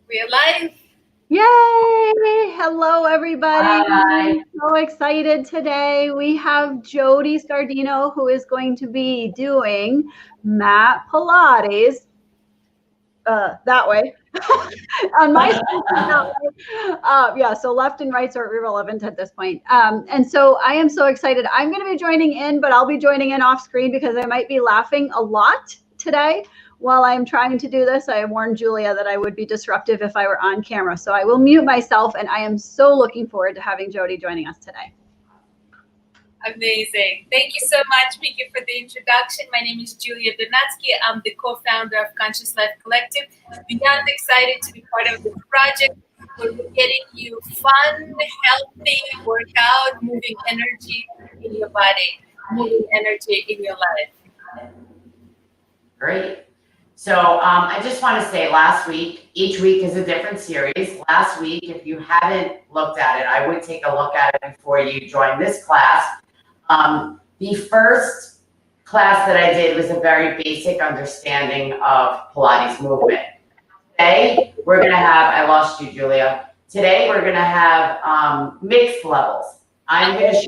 We're live. Yay! Hello, everybody. Hi. I'm so excited today. We have Jodi Scardino, who is going to be doing mat Pilates that way. On my so left and rights are irrelevant at this point. And so I am so excited. I'm going to be joining in, but I'll be joining in off screen because I might be laughing a lot today. While I'm trying to do this, I warned Julia that I would be disruptive if I were on camera. So I will mute myself, and I am so looking forward to having Jodi joining us today. Amazing. Thank you so much, Miki, for the introduction. My name is Julia Donatsky. I'm the co-founder of Conscious Life Collective. Beyond excited to be part of this project where we're getting you fun, healthy workout, moving energy in your body, moving energy in your life. Great. So I just want to say last week, each week is a different series. Last week, if you haven't looked at it, I would take a look at it before you join this class. The first class that I did was a very basic understanding of Pilates movement. Today, we're going to have, I lost you, Julia. Today, we're going to have mixed levels. I'm going to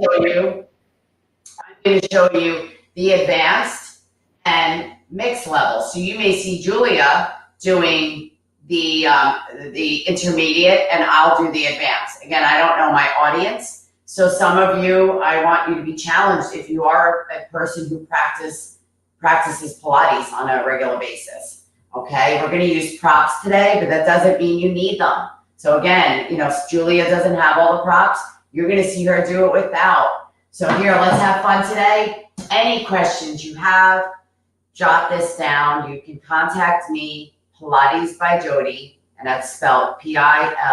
show you the advanced and mixed levels. So you may see Julia doing the intermediate, and I'll do the advanced. Again, I don't know my audience. So some of you, I want you to be challenged if you are a person who practices Pilates on a regular basis. Okay, we're going to use props today, but that doesn't mean you need them. So again, Julia doesn't have all the props. You're going to see her do it without. So here, let's have fun today. Any questions you have, jot this down. You can contact me, Pilatesbyjodi, and that's spelled Pilates,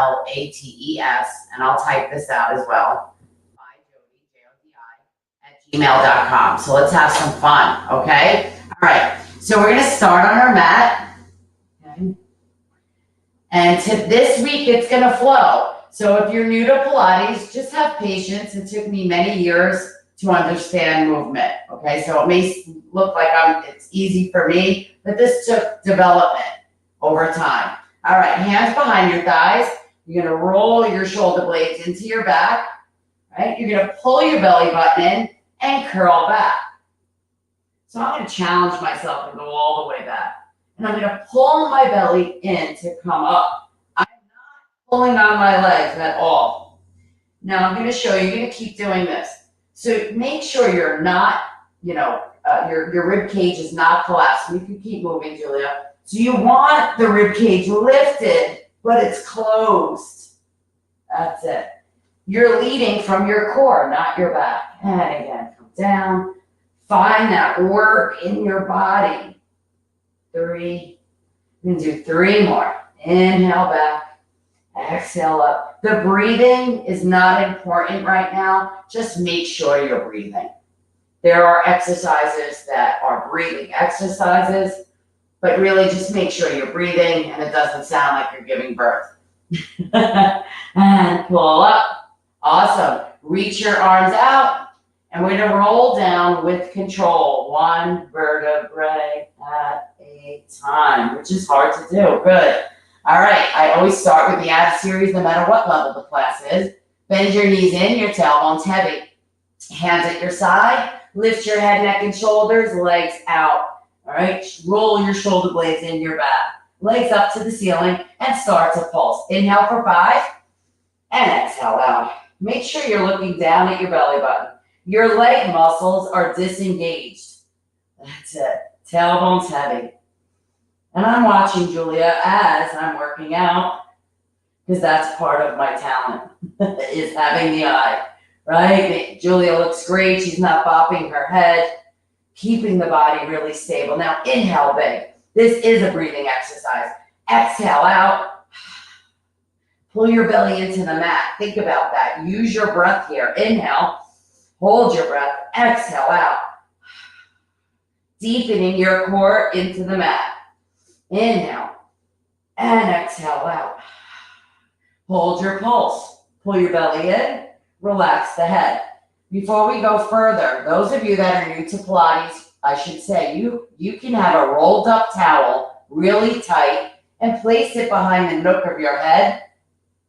and I'll type this out as well. @gmail.com. So let's have some fun, okay? All right. So we're going to start on our mat. Okay. And this week, it's going to flow. So if you're new to Pilates, just have patience. It took me many years to understand movement, okay? So it may look like it's easy for me, but this took development over time. All right, hands behind your thighs. You're going to roll your shoulder blades into your back, right? You're going to pull your belly button in and curl back. So I'm going to challenge myself and go all the way back. And I'm going to pull my belly in to come up. I'm not pulling on my legs at all. Now I'm going to show you, you're going to keep doing this. So make sure you're not, your rib cage is not collapsed. You can keep moving, Julia. So you want the rib cage lifted, but it's closed. That's it. You're leading from your core, not your back. And again, come down. Find that work in your body. 3. You can do 3 more. Inhale back. Exhale up. The breathing is not important right now. Just make sure you're breathing. There are exercises that are breathing exercises, but really just make sure you're breathing and it doesn't sound like you're giving birth. And pull up. Awesome. Reach your arms out, and we're going to roll down with control. 1 vertebrae at a time, which is hard to do. Good. All right, I always start with the ab series no matter what level the class is. Bend your knees in, your tailbone's heavy. Hands at your side, lift your head, neck, and shoulders, legs out. All right, roll your shoulder blades in your back. Legs up to the ceiling and start to pulse. Inhale for 5 and exhale out. Make sure you're looking down at your belly button. Your leg muscles are disengaged. That's it. Tailbone's heavy. And I'm watching Julia as I'm working out, because that's part of my talent, is having the eye, right? Julia looks great. She's not bopping her head, keeping the body really stable. Now, inhale big. This is a breathing exercise. Exhale out. Pull your belly into the mat. Think about that. Use your breath here. Inhale. Hold your breath. Exhale out. Deepening your core into the mat. Inhale and exhale out. Hold your pulse. Pull your belly in. Relax the head. Before we go further, those of you that are new to Pilates, I should say, you can have a rolled up towel really tight and place it behind the nook of your head.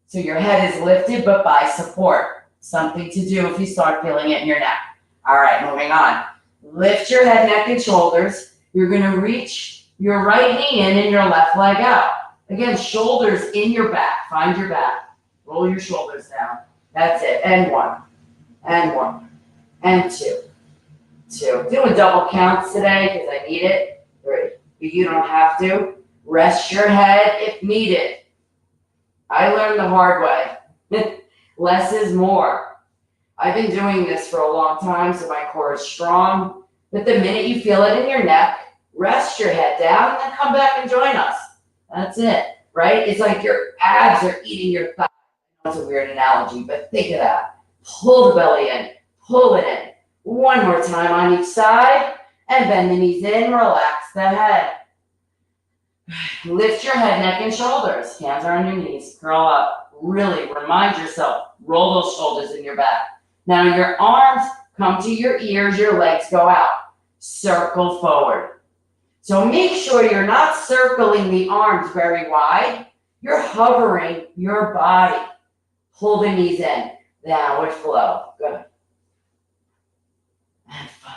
So your head is lifted, but by support. Something to do if you start feeling it in your neck. All right, moving on. Lift your head, neck, and shoulders. You're gonna reach your right knee in and your left leg out. Again, shoulders in your back. Find your back. Roll your shoulders down. That's it. And one, and one, and two. Doing double counts today because I need it. 3. But you don't have to. Rest your head if needed. I learned the hard way. Less is more. I've been doing this for a long time, so my core is strong. But the minute you feel it in your neck, rest your head down and then come back and join us. That's it, right? It's like your abs are eating your thighs. That's a weird analogy, but think of that. Pull the belly in, pull it in. One more time on each side, and bend the knees in, relax the head. Lift your head, neck, and shoulders. Hands are on your knees, curl up. Really remind yourself, roll those shoulders in your back. Now your arms come to your ears, your legs go out. Circle forward. So make sure you're not circling the arms very wide. You're hovering your body. Pull the knees in. Downward flow. Good. And 5.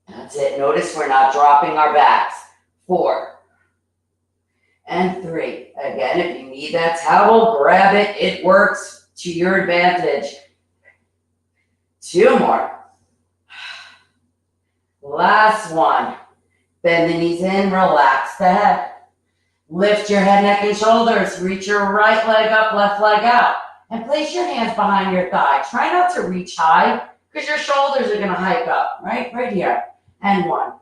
That's it. Notice we're not dropping our backs. 4. And 3. Again, if you need that towel, grab it. It works to your advantage. 2 more. Last one. Bend the knees in, relax the head. Lift your head, neck, and shoulders. Reach your right leg up, left leg out. And place your hands behind your thigh. Try not to reach high because your shoulders are going to hike up, right? Right here. And 1.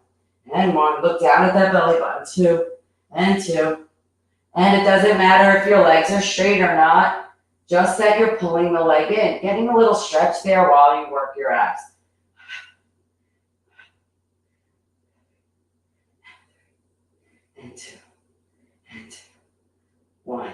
And 1. Look down at that belly button. 2. And 2. And it doesn't matter if your legs are straight or not. Just that you're pulling the leg in. Getting a little stretch there while you work your abs. And 2. And 2. 1.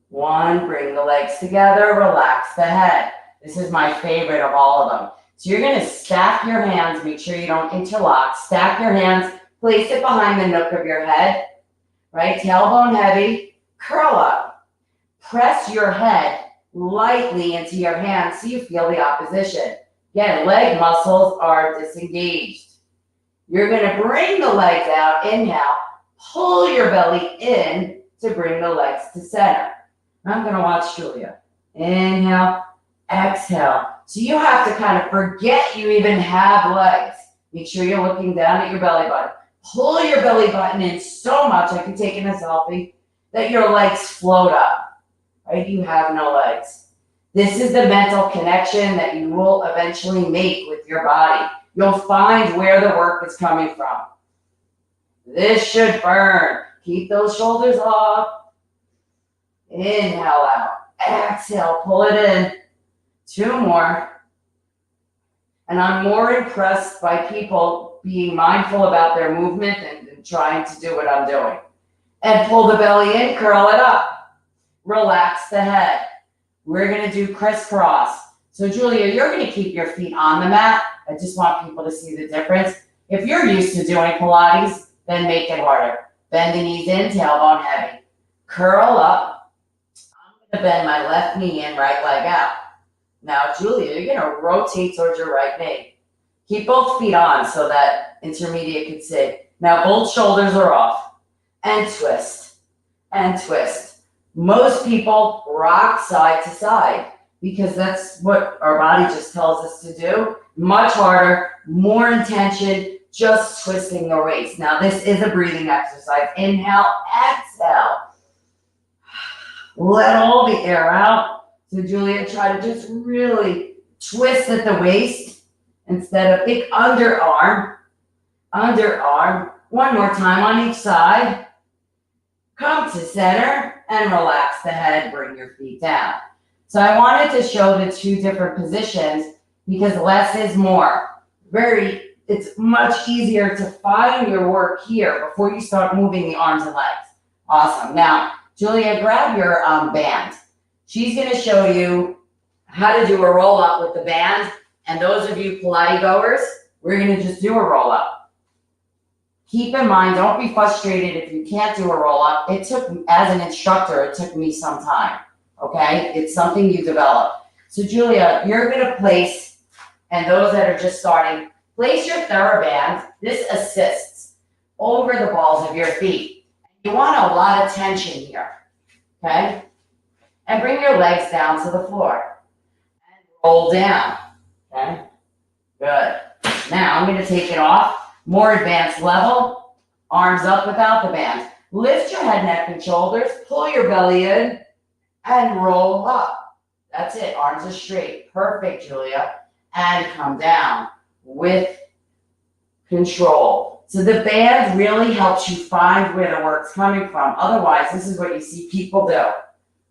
1. Bring the legs together. Relax the head. This is my favorite of all of them. So you're going to stack your hands. Make sure you don't interlock. Stack your hands. Place it behind the nook of your head. Right? Tailbone heavy. Curl up. Press your head lightly into your hands so you feel the opposition. Again, leg muscles are disengaged. You're going to bring the legs out. Inhale. Pull your belly in to bring the legs to center. I'm going to watch Julia. Inhale. Exhale. So you have to kind of forget you even have legs. Make sure you're looking down at your belly button. Pull your belly button in so much, I can take in a selfie, that your legs float up. Right? You have no legs. This is the mental connection that you will eventually make with your body. You'll find where the work is coming from. This should burn. Keep those shoulders up. Inhale out. Exhale. Pull it in. 2 more. And I'm more impressed by people being mindful about their movement and trying to do what I'm doing. And pull the belly in, curl it up. Relax the head. We're going to do crisscross. So Julia, you're going to keep your feet on the mat. I just want people to see the difference. If you're used to doing Pilates, then make it harder. Bend the knees in, tailbone heavy. Curl up. I'm going to bend my left knee in, right leg out. Now, Julia, you're going to rotate towards your right knee. Keep both feet on so that intermediate can see. Now, both shoulders are off. And twist. And twist. Most people rock side to side because that's what our body just tells us to do. Much harder, more intention, just twisting the waist. Now, this is a breathing exercise. Inhale, exhale. Let all the air out. So Julia, try to just really twist at the waist instead of think underarm. Underarm. 1 more time on each side. Come to center and relax the head. Bring your feet down. So I wanted to show the 2 different positions because less is more. It's much easier to find your work here before you start moving the arms and legs. Awesome. Now, Julia, grab your band. She's going to show you how to do a roll-up with the band. And those of you Pilates goers, we're going to just do a roll-up. Keep in mind, don't be frustrated if you can't do a roll up. As an instructor, it took me some time, okay? It's something you develop. So Julia, you're gonna place, and those that are just starting, place your TheraBand. This assists over the balls of your feet. You want a lot of tension here, okay? And bring your legs down to the floor. And roll down, okay? Good. Now I'm gonna take it off. More advanced level, arms up without the band. Lift your head, neck, and shoulders, pull your belly in, and roll up. That's it, arms are straight. Perfect, Julia. And come down with control. So the band really helps you find where the work's coming from. Otherwise, this is what you see people do.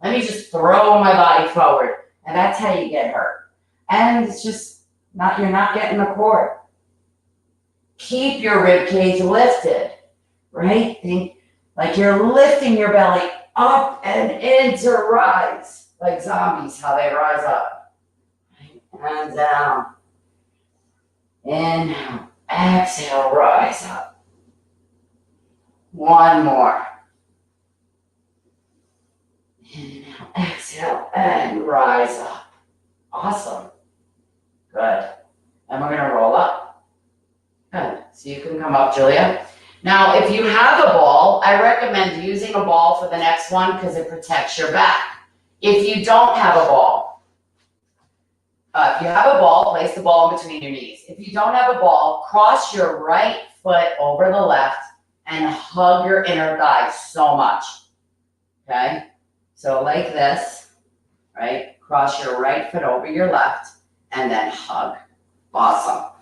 Let me just throw my body forward, and that's how you get hurt. And it's just you're not getting the core. Keep your rib cage lifted, right? Think like you're lifting your belly up and in to rise, like zombies, how they rise up. And down. Inhale, exhale, rise up. One more. Inhale, exhale, and rise up. Awesome. Good. And we're going to roll up. Good. So you can come up, Julia. Now, if you have a ball, I recommend using a ball for the next one because it protects your back. If you don't have a ball, if you have a ball, place the ball in between your knees. If you don't have a ball, cross your right foot over the left and hug your inner thighs so much. Okay? So like this, right? Cross your right foot over your left and then hug. Awesome.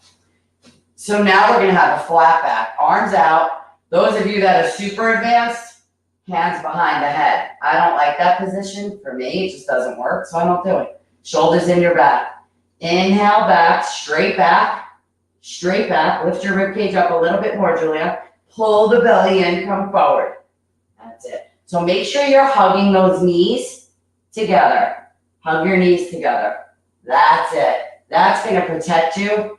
So now we're going to have a flat back, arms out. Those of you that are super advanced, hands behind the head. I don't like that position. For me, it just doesn't work, so I don't do it. Shoulders in your back. Inhale back, straight back, straight back. Lift your rib cage up a little bit more, Julia. Pull the belly in, come forward. That's it. So make sure you're hugging those knees together. Hug your knees together. That's it. That's going to protect you.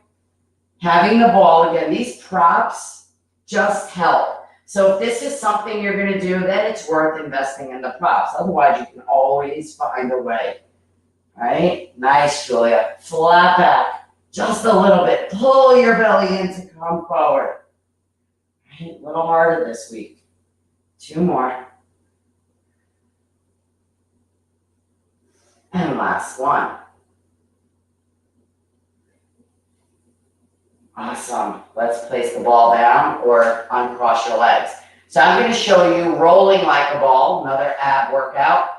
Having the ball, again, these props just help. So if this is something you're going to do, then it's worth investing in the props. Otherwise, you can always find a way. All right? Nice, Julia. Flat back. Just a little bit. Pull your belly in to come forward. All right? A little harder this week. 2 more. And last one. Awesome. Let's place the ball down or uncross your legs. So I'm going to show you rolling like a ball, another ab workout.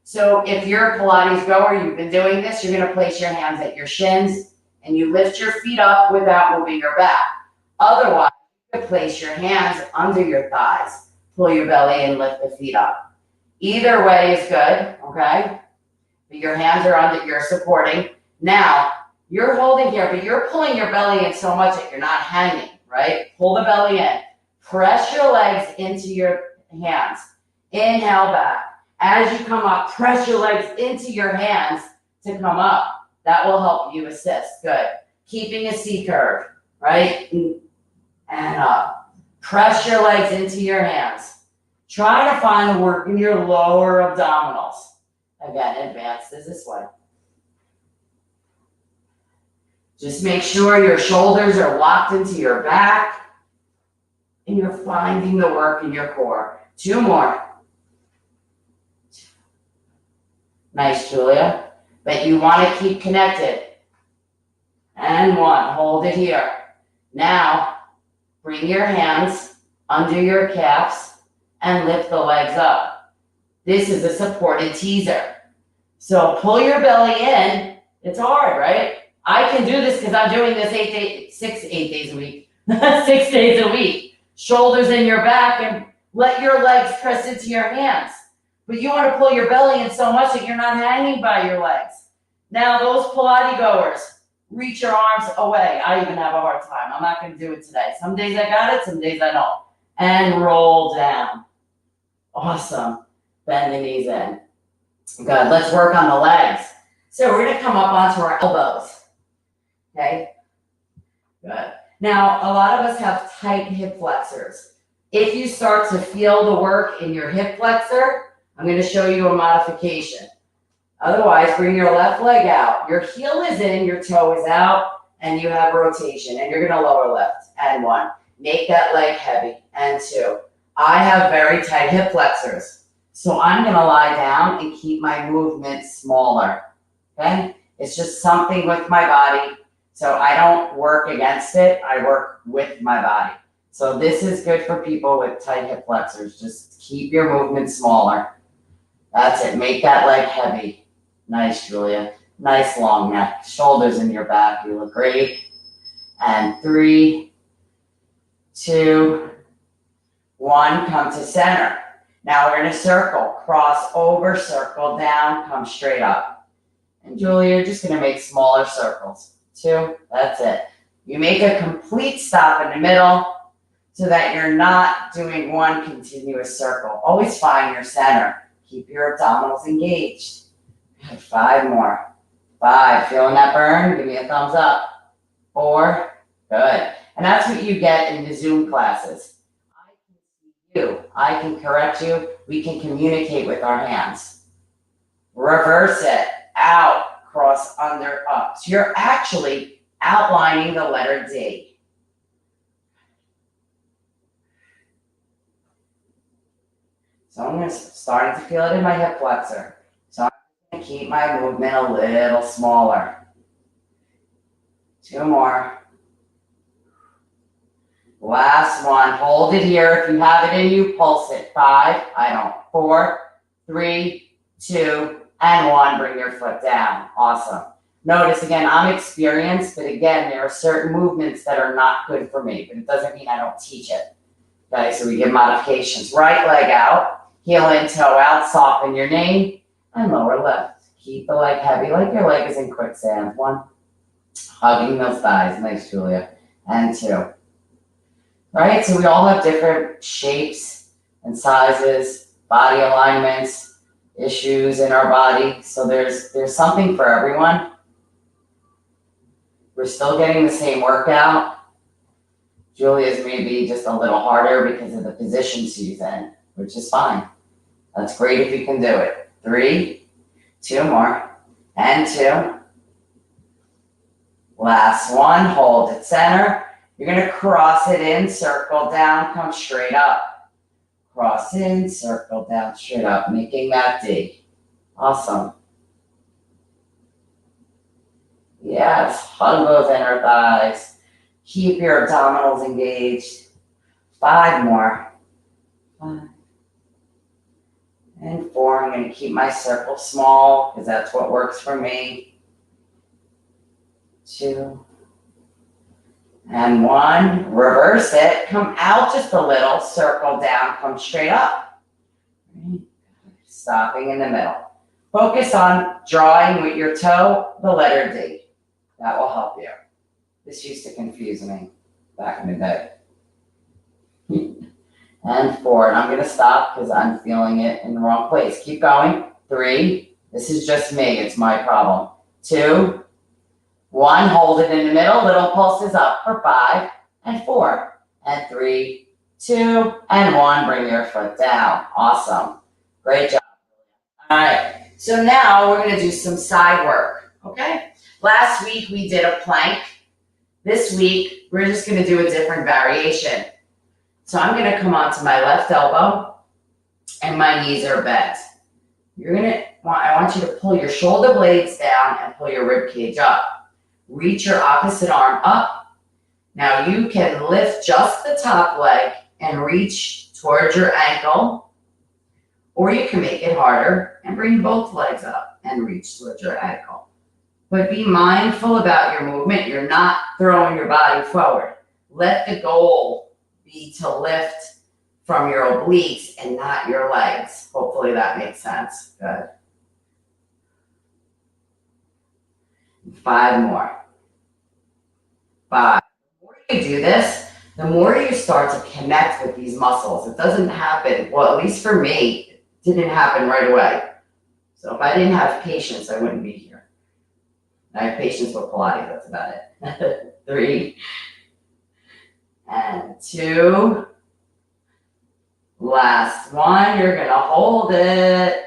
So if you're a Pilates goer, you've been doing this, you're going to place your hands at your shins and you lift your feet up without moving your back. Otherwise, you can place your hands under your thighs, pull your belly and lift the feet up. Either way is good, okay? But your hands are under, you're supporting. Now, you're holding here, but you're pulling your belly in so much that you're not hanging, right? Pull the belly in. Press your legs into your hands. Inhale back. As you come up, press your legs into your hands to come up. That will help you assist. Good. Keeping a C curve, right? And up. Press your legs into your hands. Try to find the work in your lower abdominals. Again, advanced is this way. Just make sure your shoulders are locked into your back and you're finding the work in your core. 2 more. Nice, Julia. But you want to keep connected. And 1. Hold it here. Now, bring your hands under your calves and lift the legs up. This is a supported teaser. So pull your belly in. It's hard, right? I can do this because I'm doing this 8 days a week. 6 days a week. Shoulders in your back and let your legs press into your hands. But you want to pull your belly in so much that you're not hanging by your legs. Now those Pilates goers, reach your arms away. I even have a hard time. I'm not going to do it today. Some days I got it, some days I don't. And roll down. Awesome. Bend the knees in. Good. Let's work on the legs. So we're going to come up onto our elbows. Okay? Good. Now, a lot of us have tight hip flexors. If you start to feel the work in your hip flexor, I'm going to show you a modification. Otherwise, bring your left leg out. Your heel is in, your toe is out, and you have rotation. And you're going to lower lift. And 1. Make that leg heavy. And 2. I have very tight hip flexors. So I'm going to lie down and keep my movement smaller. Okay? It's just something with my body. So I don't work against it. I work with my body. So this is good for people with tight hip flexors. Just keep your movement smaller. That's it. Make that leg heavy. Nice, Julia. Nice long neck. Shoulders in your back. You look great. And 3, 2, 1. Come to center. Now we're going to circle. Cross over, circle down, come straight up. And Julia, you're just going to make smaller circles. 2. That's it. You make a complete stop in the middle so that you're not doing one continuous circle. Always find your center. Keep your abdominals engaged. 5 more. 5. Feeling that burn? Give me a thumbs up. 4. Good. And that's what you get in the Zoom classes. I can see you. I can correct you. We can communicate with our hands. Reverse it. Out. Cross under, up. So you're actually outlining the letter D. So I'm starting to feel it in my hip flexor. So I'm going to keep my movement a little smaller. 2 more. Last one. Hold it here. If you have it in you, pulse it. 5. I don't. 4, 3, 2, and 1. Bring your foot down. Awesome. Notice again, I'm experienced, but again, there are certain movements that are not good for me, but it doesn't mean I don't teach it. Okay, so we give modifications. Right leg out, heel in, toe out, soften your knee, and lower left. Keep the leg heavy, like your leg is in quicksand. 1, hugging those thighs. Nice, Julia. And 2. Right, so we all have different shapes and sizes, body alignments, issues in our body. So there's something for everyone. We're still getting the same workout. Julia's maybe just a little harder because of the position she's in, which is fine. That's great if you can do it. 3, 2 more, and 2. Last one, hold at center. You're going to cross it in, circle down, come straight up. Cross in, circle down, straight up, making that D. Awesome. Yes, hug those inner thighs. Keep your abdominals engaged. 5 more. 5. And 4. I'm going to keep my circle small because that's what works for me. 2. And 1. Reverse it. Come out just a little. Circle down. Come straight up. Stopping in the middle. Focus on drawing with your toe the letter D. That will help you. This used to confuse me back in the day. And 4. And I'm going to stop because I'm feeling it in the wrong place. Keep going. 3. This is just me. It's my problem. 2. 1. Hold it in the middle. Little pulses up for 5 and 4 and 3, 2, and 1. Bring your foot down. Awesome. Great job. All right. So now we're going to do some side work. Okay. Last week we did a plank. This week we're just going to do a different variation. So I'm going to come onto my left elbow and my knees are bent. I want you to pull your shoulder blades down and pull your rib cage up. Reach your opposite arm up. Now you can lift just the top leg and reach towards your ankle, or you can make it harder and bring both legs up and reach towards your ankle. But be mindful about your movement. You're not throwing your body forward. Let the goal be to lift from your obliques and not your legs. Hopefully that makes sense. Good. 5 more. 5. The more you do this, the more you start to connect with these muscles. It doesn't happen, well, at least for me, it didn't happen right away. So if I didn't have patience, I wouldn't be here. I have patience with Pilates, that's about it. 3, and 2. Last one, you're gonna hold it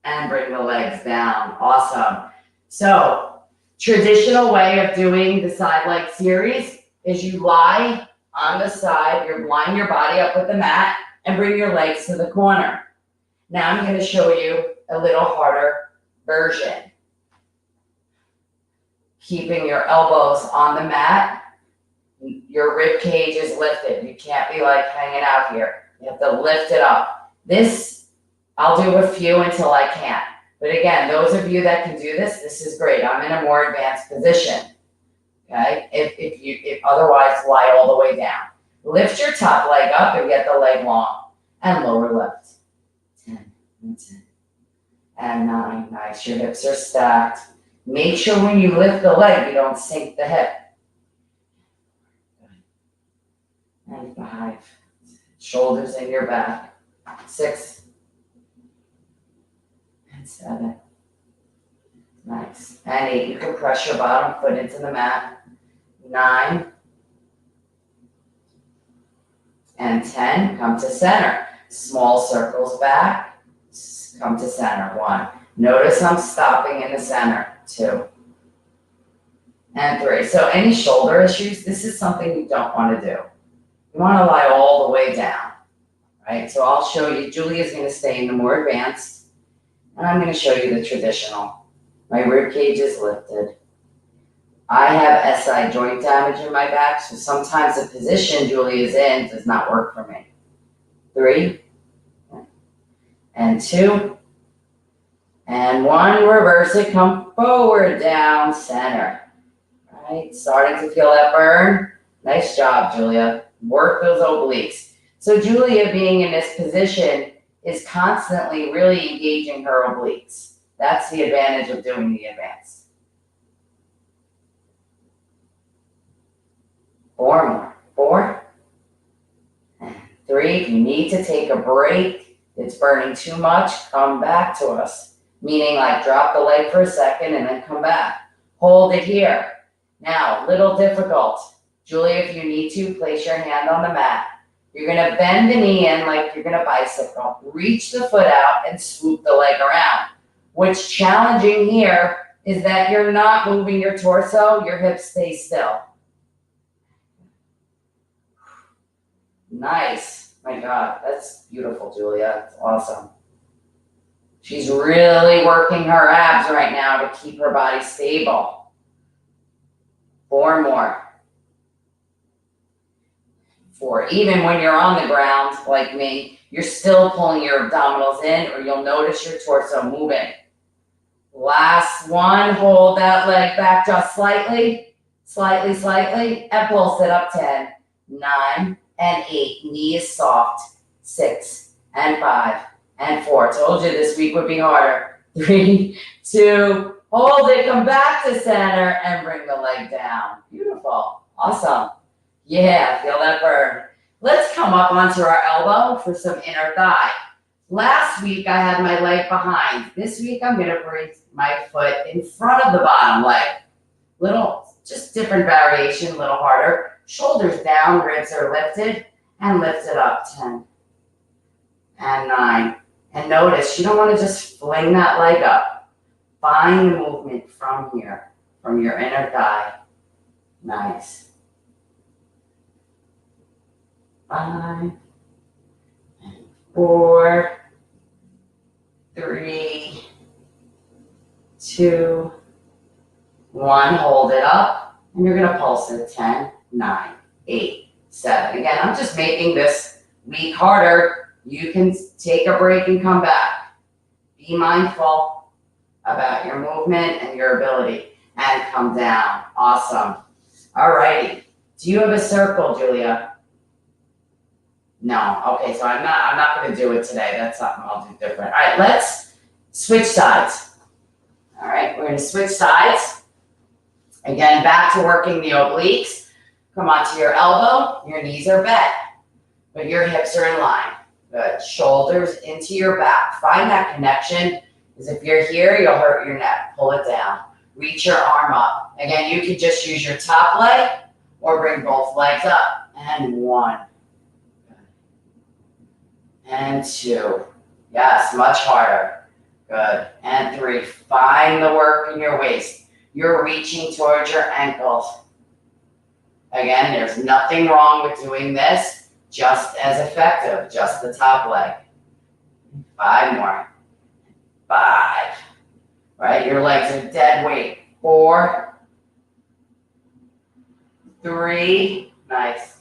and bring the legs down. Awesome. So, traditional way of doing the side leg series is you lie on the side, you're lining your body up with the mat and bring your legs to the corner. Now I'm gonna show you a little harder version. Keeping your elbows on the mat, your rib cage is lifted. You can't be like hanging out here. You have to lift it up. This, I'll do a few until I can't. But again, those of you that can do this, this is great. I'm in a more advanced position. Okay? If otherwise, lie all the way down. Lift your top leg up and get the leg long. And lower left. 10 and 10. And 9. Nice. Your hips are stacked. Make sure when you lift the leg, you don't sink the hip. And 5. Shoulders in your back. 6. And 7. Nice. And 8. You can press your bottom foot into the mat. 9. And 10. Come to center. Small circles back. Come to center. 1. Notice I'm stopping in the center. 2. And 3. So any shoulder issues, this is something you don't want to do. You want to lie all the way down, right? So I'll show you. Julia's going to stay in the more advanced, and I'm going to show you the traditional. My rib cage is lifted. I have SI joint damage in my back, so sometimes the position Julia's in does not work for me. 3, and 2, and 1. Reverse it. Come forward, down, center. All right, starting to feel that burn. Nice job, Julia. Work those obliques. So Julia, being in this position, is constantly really engaging her obliques. That's the advantage of doing the advance. 4 more. 4. And 3. If you need to take a break, it's burning too much, come back to us. Meaning like drop the leg for a second and then come back. Hold it here. Now, little difficult. Julia, if you need to, place your hand on the mat. You're going to bend the knee in like you're going to bicycle. Reach the foot out and swoop the leg around. What's challenging here is that you're not moving your torso, your hips stay still. Nice. My God, that's beautiful, Julia. That's awesome. She's really working her abs right now to keep her body stable. 4 more. 4. Even when you're on the ground, like me, you're still pulling your abdominals in, or you'll notice your torso moving. Last one, hold that leg back just slightly, and pulse it up. 10, 9, and 8. Knee is soft. 6, and 5, and 4. Told you this week would be harder. 3, 2, hold it, come back to center, and bring the leg down. Beautiful. Awesome. Yeah, feel that burn. Let's come up onto our elbow for some inner thigh. Last week, I had my leg behind. This week, I'm going to bring my foot in front of the bottom leg. Little, just different variation, a little harder. Shoulders down, ribs are lifted, and lift it up. 10, and 9. And notice, you don't want to just fling that leg up. Find the movement from here, from your inner thigh. Nice. 5, 4, 3, 2, 1. Hold it up, and you're going to pulse it. 10, 9, 8, 7. Again, I'm just making this week harder. You can take a break and come back. Be mindful about your movement and your ability, and come down. Awesome. All righty. Do you have a circle, Julia? No. Okay, so I'm not going to do it today. That's something I'll do different. All right, let's switch sides. All right, we're going to switch sides. Again, back to working the obliques. Come onto your elbow. Your knees are bent, but your hips are in line. Good. Shoulders into your back. Find that connection, because if you're here, you'll hurt your neck. Pull it down. Reach your arm up. Again, you can just use your top leg or bring both legs up And 1. And 2. Yes, much harder. Good. And 3. Find the work in your waist. You're reaching towards your ankles. Again, there's nothing wrong with doing this. Just as effective. Just the top leg. 5 more. 5. Right? Your legs are dead weight. 4. 3. Nice.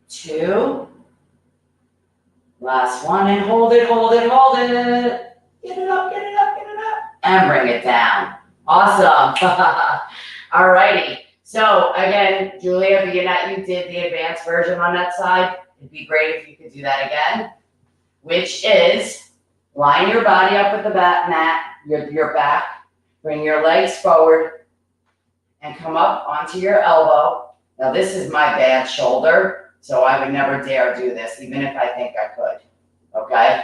2. Last one, and hold it, hold it, hold it. Get it up, get it up, get it up. And bring it down. Awesome. Alrighty. So again, Julia, being that you did the advanced version on that side, it'd be great if you could do that again, which is line your body up with the mat, your back, bring your legs forward, and come up onto your elbow. Now this is my bad shoulder. So I would never dare do this, even if I think I could, okay?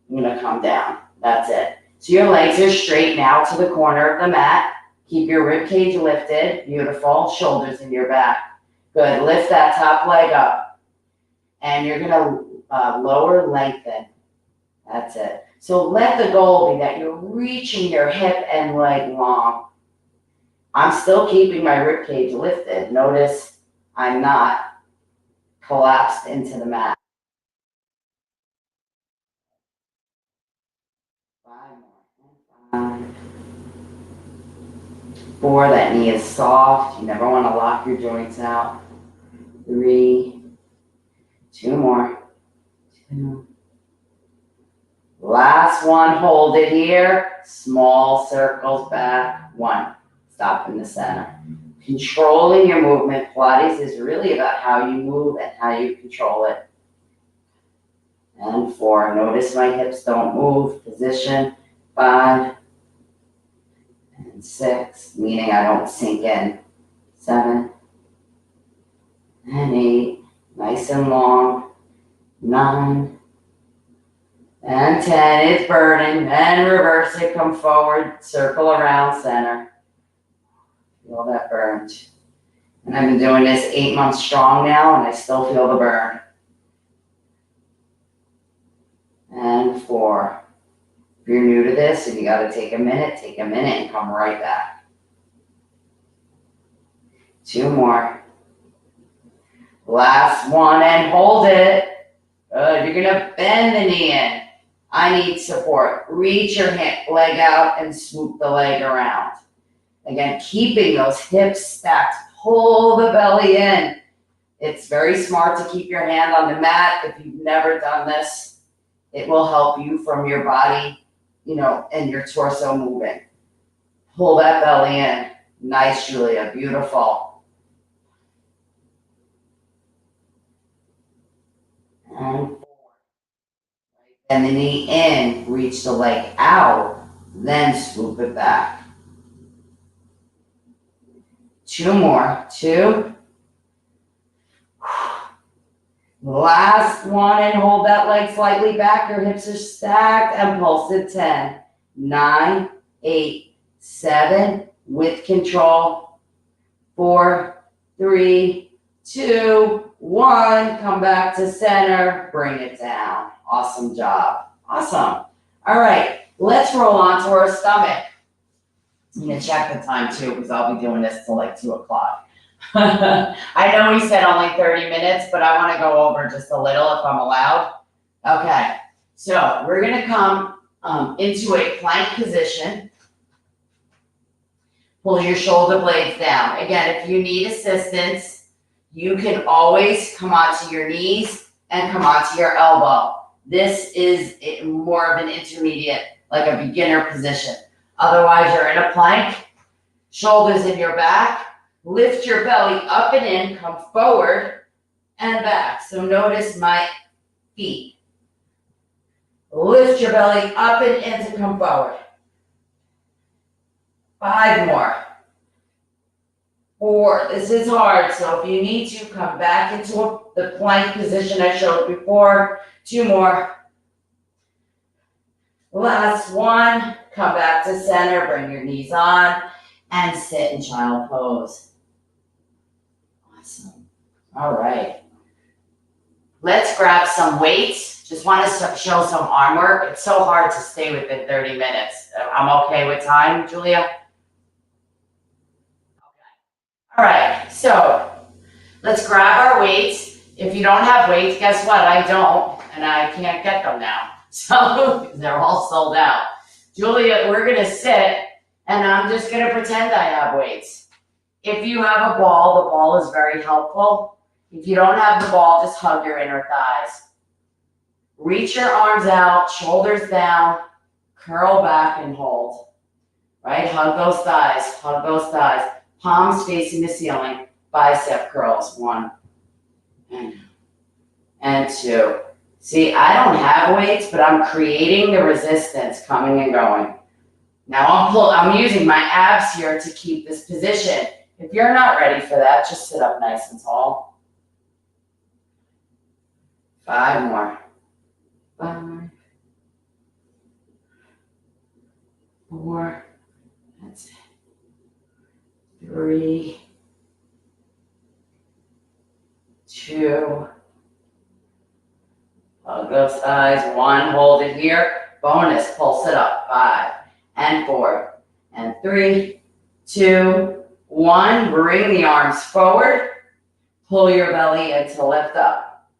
I'm gonna come down, that's it. So your legs are straight now to the corner of the mat. Keep your rib cage lifted, beautiful, shoulders in your back. Good, lift that top leg up. And you're gonna lower, lengthen, that's it. So let the goal be that you're reaching your hip and leg long. I'm still keeping my rib cage lifted. Notice I'm not collapsed into the mat. 5 more. 5. 4, that knee is soft. You never want to lock your joints out. 3. 2 more. 2. Last one, hold it here. Small circles back. 1. Stop in the center. Controlling your movement. Pilates is really about how you move and how you control it. And 4. Notice my hips don't move. Position. 5. And 6. Meaning I don't sink in. 7. And 8. Nice and long. 9. And 10. It's burning. And reverse it. Come forward. Circle around center. Feel that burn. And I've been doing this 8 months strong now, and I still feel the burn. And 4. If you're new to this and you got to take a minute and come right back. 2 more. Last one, and hold it. Good. You're going to bend the knee in. I need support. Reach your leg out and swoop the leg around. Again, keeping those hips stacked. Pull the belly in. It's very smart to keep your hand on the mat. If you've never done this, it will help you from your body, and your torso moving. Pull that belly in. Nice, Julia. Beautiful. And 4. Bend the knee in. Reach the leg out. Then swoop it back. 2 more. 2. Last one, and hold that leg slightly back. Your hips are stacked, and pulse at 10. 9, 8, 7, with control. 4, 3, 2, 1. Come back to center. Bring it down. Awesome job. Awesome. All right, let's roll on to our stomach. I'm going to check the time too, because I'll be doing this till like 2 o'clock. I know we said only 30 minutes, but I want to go over just a little if I'm allowed. Okay, so we're going to come into a plank position. Pull your shoulder blades down. Again, if you need assistance, you can always come onto your knees and come onto your elbow. This is more of an intermediate, like a beginner position. Otherwise, you're in a plank, shoulders in your back, lift your belly up and in, come forward and back. So notice my feet. Lift your belly up and in to come forward. 5 more. 4, this is hard, so if you need to, come back into the plank position I showed before. 2 more. Last one, come back to center, bring your knees on, and sit in child pose. Awesome. All right. Let's grab some weights. Just want to show some arm work. It's so hard to stay within 30 minutes. I'm okay with time, Julia? Okay. All right, so let's grab our weights. If you don't have weights, guess what? I don't, and I can't get them now. So they're all sold out. Julia, we're gonna sit, and I'm just gonna pretend I have weights. If you have a ball, the ball is very helpful. If you don't have the ball, just hug your inner thighs. Reach your arms out, shoulders down, curl back and hold. Right? Hug those thighs. Palms facing the ceiling, bicep curls. 1 and 2. See, I don't have weights, but I'm creating the resistance coming and going. Now I'm using my abs here to keep this position. If you're not ready for that, just sit up nice and tall. 5 more. 5, 4, that's it. 3, 2, hug those thighs. 1, hold it here. Bonus, pulse it up. 5 and 4 and 3, 2, 1. Bring the arms forward. Pull your belly in to lift up.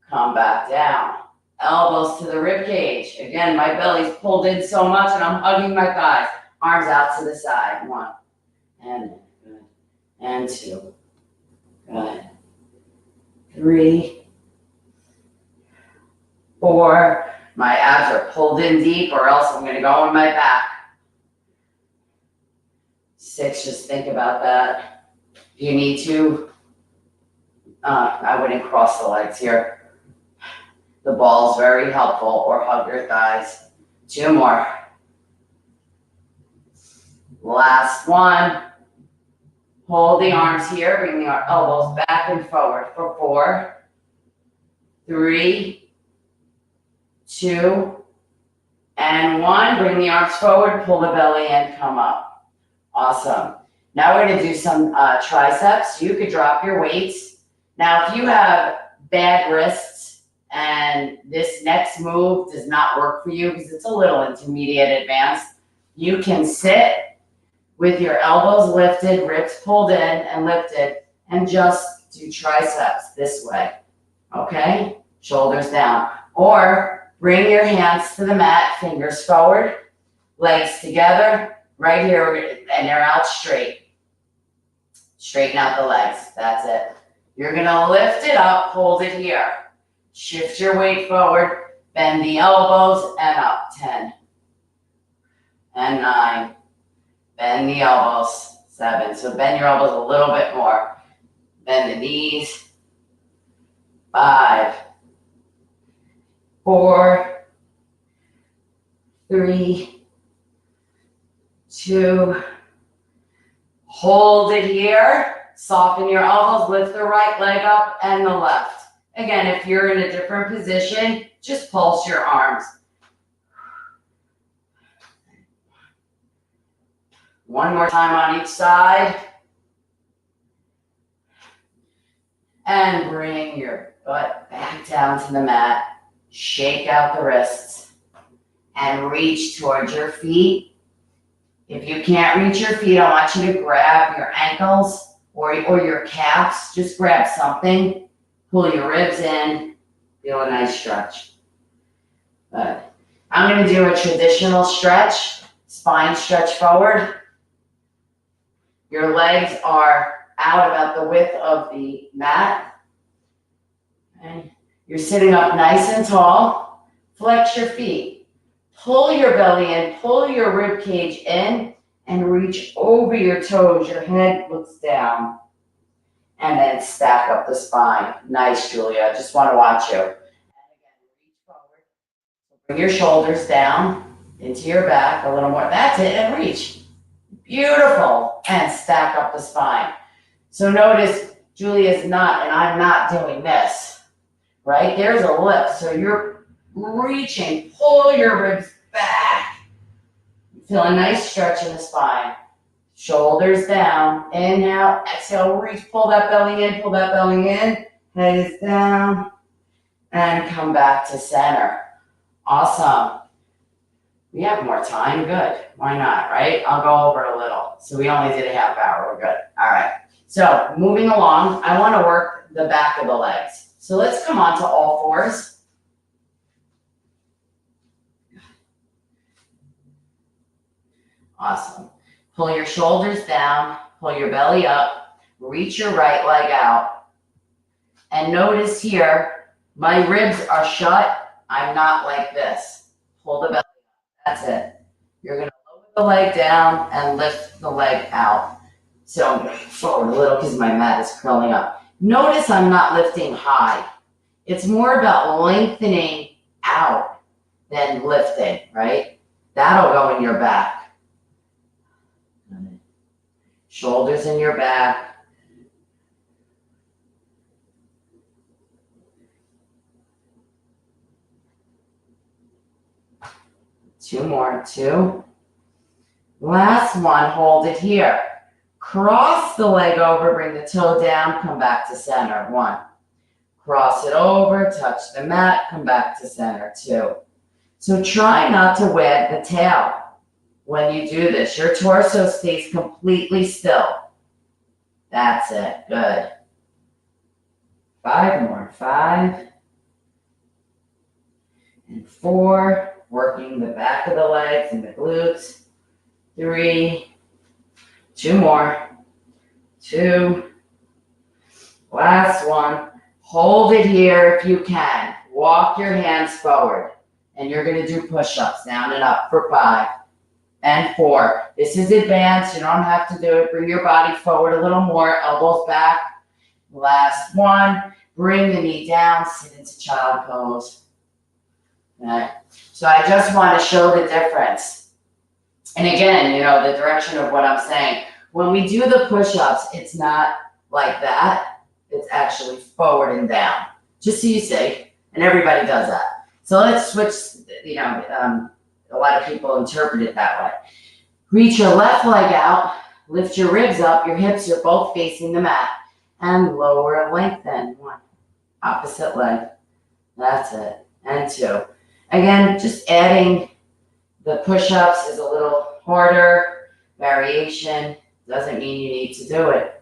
Come back down. Elbows to the rib cage. Again, my belly's pulled in so much and I'm hugging my thighs. Arms out to the side. 1 and good. And 2. Good. 3, 4. My abs are pulled in deep or else I'm going to go on my back. 6, just think about that. If you need to, I wouldn't cross the legs here. The ball's very helpful, or hug your thighs. 2 more. Last 1. Hold the arms here, bring the elbows back and forward for 4, 3, 2, and 1. Bring the arms forward, pull the belly in, come up. Awesome. Now we're gonna do some triceps. You could drop your weights. Now, if you have bad wrists and this next move does not work for you because it's a little intermediate advanced, you can sit with your elbows lifted, ribs pulled in and lifted, and just do triceps this way, okay? Shoulders down. Or bring your hands to the mat, fingers forward, legs together, right here, and they're out straight. Straighten out the legs, that's it. You're gonna lift it up, hold it here. Shift your weight forward, bend the elbows and up. 10 and 9. Bend the elbows. 7. So bend your elbows a little bit more. Bend the knees. 5, 4, 3, 2. Hold it here. Soften your elbows. Lift the right leg up and the left. Again, if you're in a different position, just pulse your arms. 1 more time on each side. And bring your butt back down to the mat. Shake out the wrists. And reach towards your feet. If you can't reach your feet, I want you to grab your ankles or your calves. Just grab something. Pull your ribs in. Feel a nice stretch. Good. I'm going to do a traditional stretch. Spine stretch forward. Your legs are out about the width of the mat. Okay. You're sitting up nice and tall. Flex your feet. Pull your belly in. Pull your rib cage in. And reach over your toes. Your head looks down. And then stack up the spine. Nice, Julia. Just want to watch you. And again, reach forward. Bring your shoulders down into your back a little more. That's it. And reach. Beautiful. And stack up the spine. So notice Julia's not, and I'm not doing this. Right? There's a lift. So you're reaching. Pull your ribs back. Feel a nice stretch in the spine. Shoulders down. Inhale, exhale, reach, pull that belly in, pull that belly in. Head is down. And come back to center. Awesome. We have more time, good. Why not, right? I'll go over a little. So we only did a half hour, we're good. All right. So moving along, I want to work the back of the legs. So let's come on to all fours. Awesome. Pull your shoulders down, pull your belly up, reach your right leg out. And notice here, my ribs are shut. I'm not like this. Pull the belly up. That's it. You're going to lower the leg down and lift the leg out. So I'm going to forward a little because my mat is curling up. Notice I'm not lifting high. It's more about lengthening out than lifting, right? That'll go in your back. Shoulders in your back. Two more, two. Last one, hold it here. Cross the leg over, bring the toe down, come back to center, one. Cross it over, touch the mat, come back to center, two. So try not to wag the tail when you do this. Your torso stays completely still. That's it, good. 5 more, 5. And 4. Working the back of the legs and the glutes. 3, 2 more, 2, last one. Hold it here if you can. Walk your hands forward. And you're going to do push-ups down and up for 5 and 4. This is advanced. You don't have to do it. Bring your body forward a little more. Elbows back. Last one. Bring the knee down. Sit into child pose. Okay. So I just want to show the difference. And again, the direction of what I'm saying. When we do the push-ups, it's not like that. It's actually forward and down. Just so you see. And everybody does that. So let's switch, a lot of people interpret it that way. Reach your left leg out. Lift your ribs up. Your hips are both facing the mat. And lower, lengthen. 1. Opposite leg. That's it. And 2. Again, just adding the push-ups is a little harder. Variation doesn't mean you need to do it.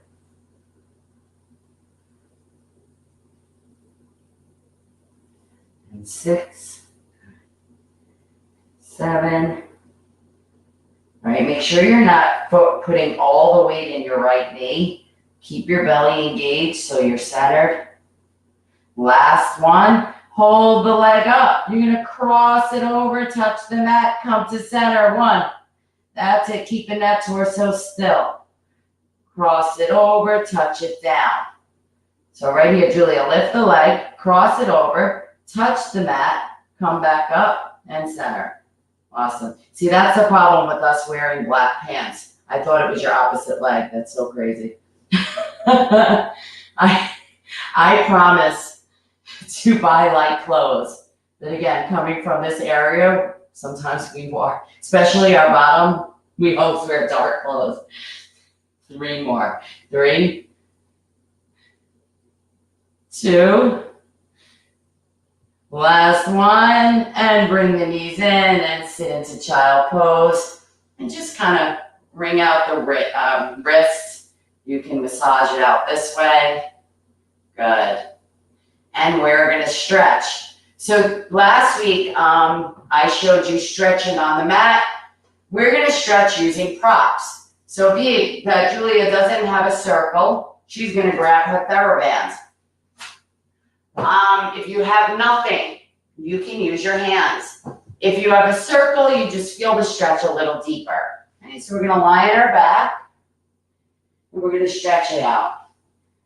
And 6, 7. All right, make sure you're not putting all the weight in your right knee. Keep your belly engaged so you're centered. Last one. Hold the leg up. You're going to cross it over, touch the mat, come to center. 1. That's it. Keeping that torso still. Cross it over, touch it down. So right here, Julia, lift the leg, cross it over, touch the mat, come back up, and center. Awesome. See, that's the problem with us wearing black pants. I thought it was your opposite leg. That's so crazy. I promise to buy light clothes. But again, coming from this area, sometimes we wear, especially our bottom, we always wear dark clothes. 3 more. 3, 2, last one, and bring the knees in and sit into child pose. And just kind of wring out the wrists. You can massage it out this way. Good. And we're going to stretch. So last week, I showed you stretching on the mat. We're going to stretch using props. So be that Julia doesn't have a circle, she's going to grab her TheraBands. If you have nothing, you can use your hands. If you have a circle, you just feel the stretch a little deeper. Okay, so we're going to lie on our back, and we're going to stretch it out.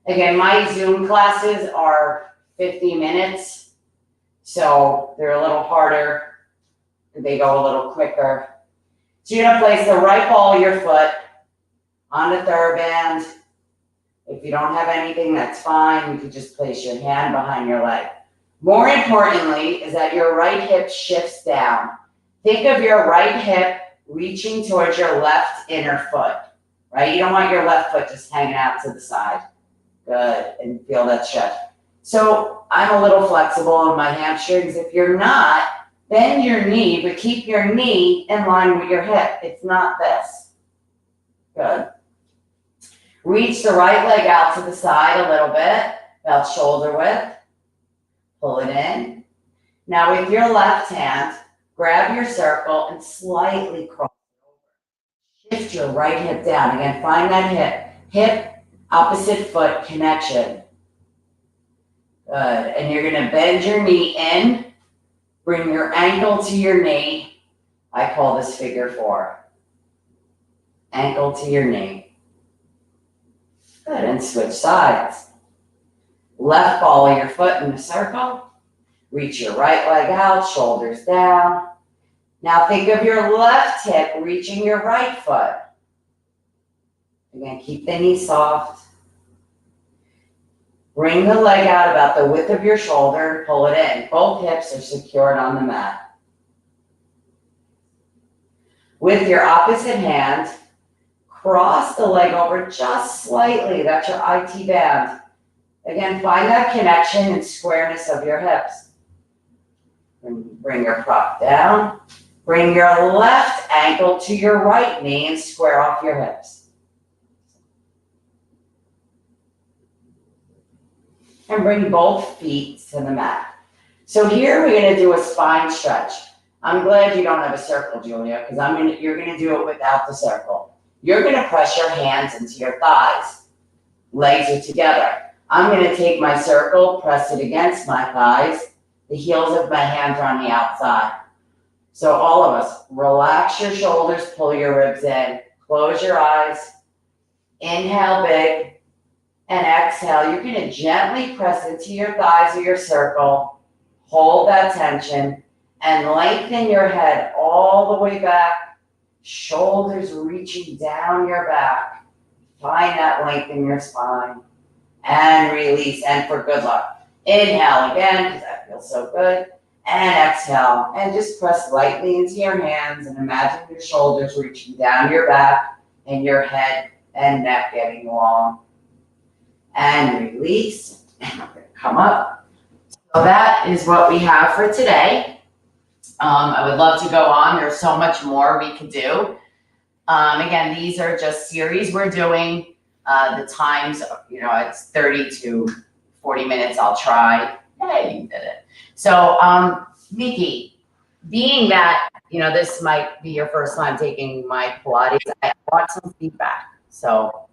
Again, my Zoom classes are 50 minutes, so they're a little harder. They go a little quicker. So you're going to place the right ball of your foot on the TheraBand. If you don't have anything, that's fine. You can just place your hand behind your leg. More importantly is that your right hip shifts down. Think of your right hip reaching towards your left inner foot, right? You don't want your left foot just hanging out to the side. Good, and feel that stretch. So I'm a little flexible in my hamstrings. If you're not, bend your knee, but keep your knee in line with your hip. It's not this. Good. Reach the right leg out to the side a little bit, about shoulder width. Pull it in. Now with your left hand, grab your circle and slightly cross it over. Shift your right hip down. Again, find that hip, opposite foot connection. Good. And you're going to bend your knee in. Bring your ankle to your knee. I call this figure 4. Ankle to your knee. Good. And switch sides. Left ball of your foot in the circle. Reach your right leg out, shoulders down. Now think of your left hip reaching your right foot. Again, keep the knee soft. Bring the leg out about the width of your shoulder and pull it in. Both hips are secured on the mat. With your opposite hand, cross the leg over just slightly. That's your IT band. Again, find that connection and squareness of your hips. Bring your prop down. Bring your left ankle to your right knee and square off your hips. And bring both feet to the mat. So here we're going to do a spine stretch. I'm glad you don't have a circle, Julia, because you're going to do it without the circle. You're going to press your hands into your thighs. Legs are together. I'm going to take my circle, press it against my thighs. The heels of my hands are on the outside. So all of us, relax your shoulders, pull your ribs in, close your eyes, inhale big, and exhale. You're going to gently press into your thighs or your circle, hold that tension, and lengthen your head all the way back, shoulders reaching down your back. Find that length in your spine, and release, and for good luck. Inhale again, because that feels so good. And exhale, and just press lightly into your hands and imagine your shoulders reaching down your back and your head and neck getting long. And release, and we're going to come up. So that is what we have for today. I would love to go on. There's so much more we could do. Again, these are just series we're doing. The times, it's 30 to 40 minutes. I'll try. Hey, you did it. So, Miki, being that, this might be your first time taking my Pilates, I want some feedback. So,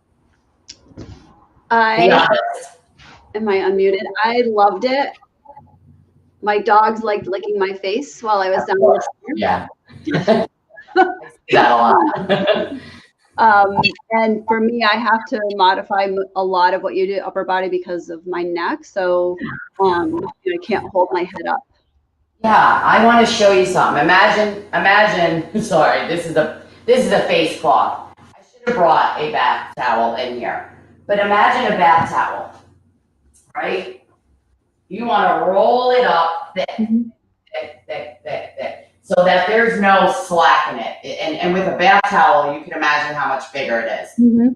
Am I unmuted? I loved it. My dogs liked licking my face while I was down the stairs. Yeah. I see that a lot. And for me, I have to modify a lot of what you do upper body because of my neck. So I can't hold my head up. Yeah, I want to show you something. Imagine, sorry, this is a face cloth. I should have brought a bath towel in here. But imagine a bath towel, right? You want to roll it up thick, thick, so that there's no slack in it. And with a bath towel, you can imagine how much bigger it is. Mm-hmm.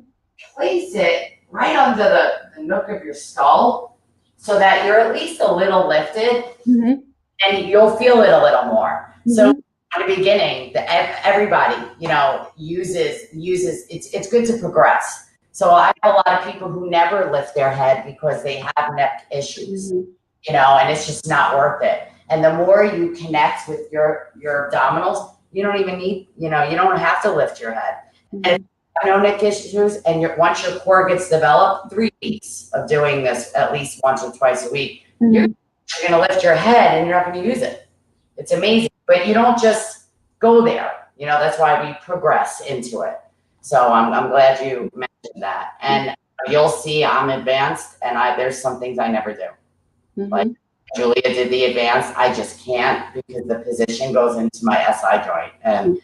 Place it right under the nook of your skull so that you're at least a little lifted, and you'll feel it a little more. So at the beginning, everybody, uses it's good to progress. So I have a lot of people who never lift their head because they have neck issues, and it's just not worth it. And the more you connect with your abdominals, you don't even need, you don't have to lift your head. And if you have no neck issues, and once your core gets developed, 3 weeks of doing this at least once or twice a week, you're going to lift your head and you're not going to use it. It's amazing. But you don't just go there. That's why we progress into it. So I'm glad you mentioned that. And you'll see I'm advanced, and there's some things I never do. Like Julia did the advanced. I just can't because the position goes into my SI joint and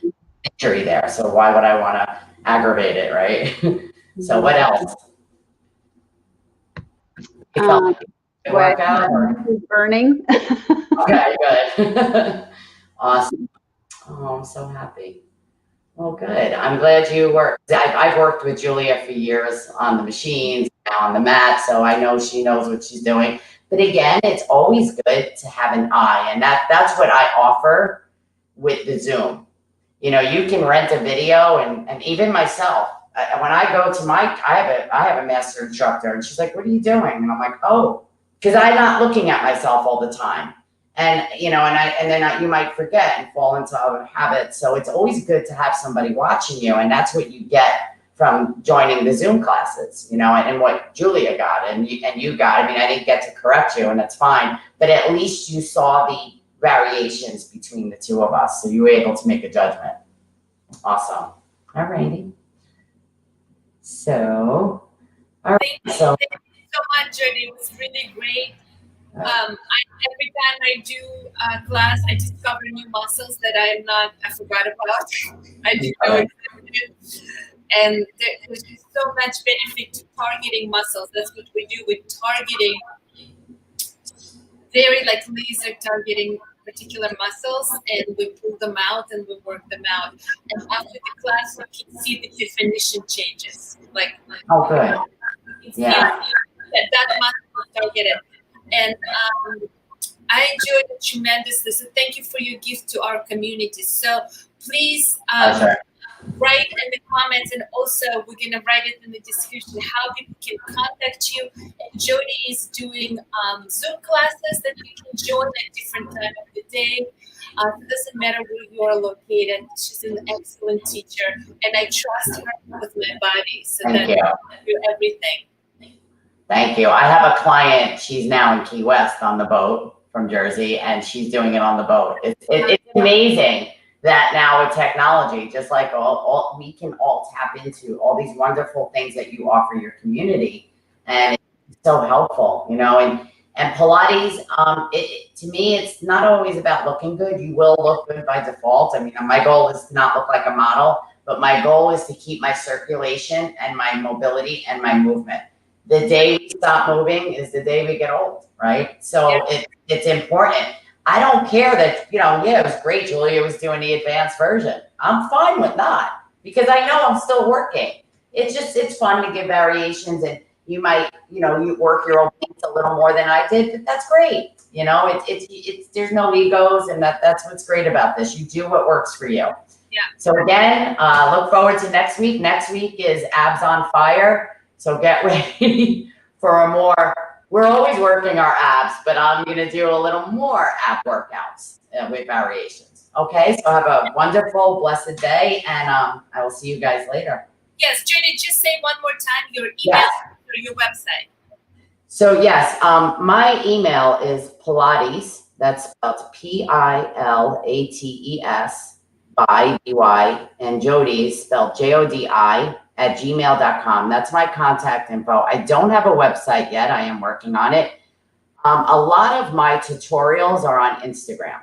injury there. So why would I want to aggravate it, right? So what else? Workout or? Burning. Okay, good. Awesome. Oh, I'm so happy. Well, good. I'm glad you worked. I've worked with Julia for years on the machines, now on the mat, so I know she knows what she's doing. But again, it's always good to have an eye, and that's what I offer with the Zoom. You know, you can rent a video, and even myself, when I go to I have a master instructor, and she's like, "What are you doing?" And I'm like, "Oh," because I'm not looking at myself all the time. And you know, you might forget and fall into other habits. So it's always good to have somebody watching you, and that's what you get from joining the Zoom classes. You know, and what Julia got and you got. I mean, I didn't get to correct you, and that's fine. But at least you saw the variations between the two of us, so you were able to make a judgment. Awesome. All righty. So, all right. So, Thank you so much, Jodi. It was really great. Every time I do a class, I discover new muscles that I forgot about. I didn't know existed. And there's just so much benefit to targeting muscles. That's what we do with targeting, very like laser targeting particular muscles, and we pull them out and we work them out. And after the class, you can see the definition changes. Like, oh, good. Yeah. That muscle is targeted. And I enjoyed it tremendously. So thank you for your gift to our community. So please write in the comments, and also we're going to write it in the description how people can contact you. And Jodi is doing Zoom classes that you can join at different time of the day. It doesn't matter where you are located. She's an excellent teacher, and I trust her with my body. So Thank you. Do everything. Thank you. I have a client. She's now in Key West on the boat from Jersey, and she's doing it on the boat. It's amazing that now with technology, just like we can all tap into all these wonderful things that you offer your community, and it's so helpful, you know. And Pilates, to me, it's not always about looking good. You will look good by default. I mean, my goal is to not look like a model, but my goal is to keep my circulation and my mobility and my movement. The day we stop moving is the day we get old, right? So it's important. I don't care that, you know, yeah, it was great. Julia was doing the advanced version. I'm fine with not, because I know I'm still working. It's fun to give variations, and you might, you know, you work your own things a little more than I did, but that's great. You know, it's there's no egos, and that's what's great about this. You do what works for you. Yeah. So again, look forward to next week. Next week is Abs on Fire. So get ready for a more, we're always working our abs, but I'm going to do a little more ab workouts with variations. Okay, so have a wonderful, blessed day, and I will see you guys later. Yes, Jodi, just say one more time your email or your website. So yes, my email is Pilates, that's spelled Pilates, by and Jodi is spelled Jodi at gmail.com. That's my contact info. I don't have a website yet. I am working on it. A lot of my tutorials are on Instagram.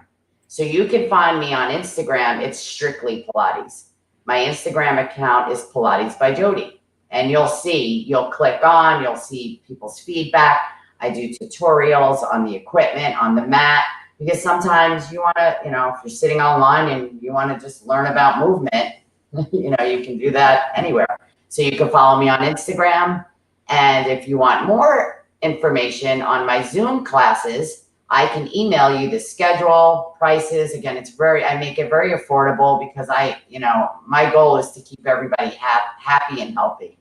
So you can find me on Instagram. It's strictly Pilates. My Instagram account is Pilatesbyjodi. And you'll click on, you'll see people's feedback. I do tutorials on the equipment, on the mat, because sometimes you want to, you know, if you're sitting online and you want to just learn about movement, you know, you can do that anywhere. So you can follow me on Instagram. And if you want more information on my Zoom classes, I can email you the schedule, prices. Again, I make it very affordable, because my goal is to keep everybody happy and healthy.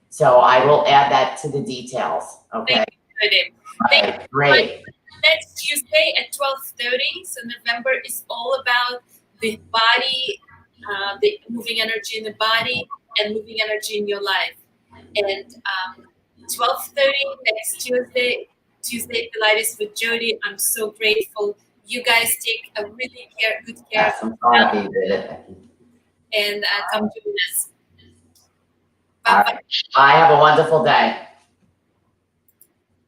So I will add that to the details. Okay. Thank you. Great. Next Tuesday at 12:30. So November is all about the body, the moving energy in the body and moving energy in your life. And 12:30 next Tuesday Pilates with Jodi. I'm so grateful. You guys take a really good care of yourself, and come join us. Bye. All right. Bye. Have a wonderful day.